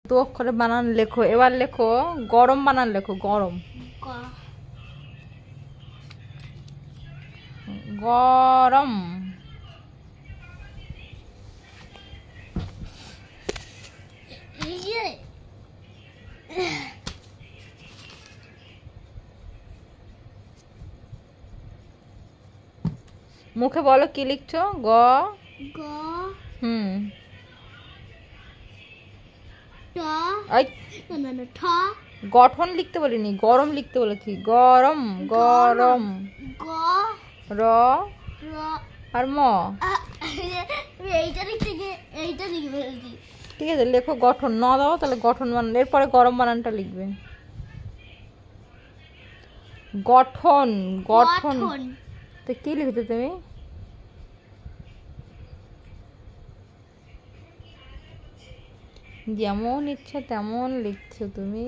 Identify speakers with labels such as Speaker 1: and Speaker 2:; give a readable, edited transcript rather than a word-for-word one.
Speaker 1: দু অক্ষরে বানান লেখো। এবার লেখো গরম বানান লেখো। গরম গরম। মুখে বলো কি লিখছো? গ
Speaker 2: গ
Speaker 1: হুম
Speaker 2: ট না না ঠ
Speaker 1: গঠন লিখতে বলিনি, গরম লিখতে বলেছি। গরম গরম।
Speaker 2: গ
Speaker 1: র
Speaker 2: র
Speaker 1: আর ম।
Speaker 2: এইটা লিখতে গিয়ে এইটা লিখে ফেলছি।
Speaker 1: ঠিক আছে, লেখো গঠন। ন দাও তাহলে গঠন বানান, এরপরে গরম বানানটা লিখবে। গঠন গঠন। তো কি লিখছো তুমি? যেমন ইচ্ছা তেমন লিখছো তুমি।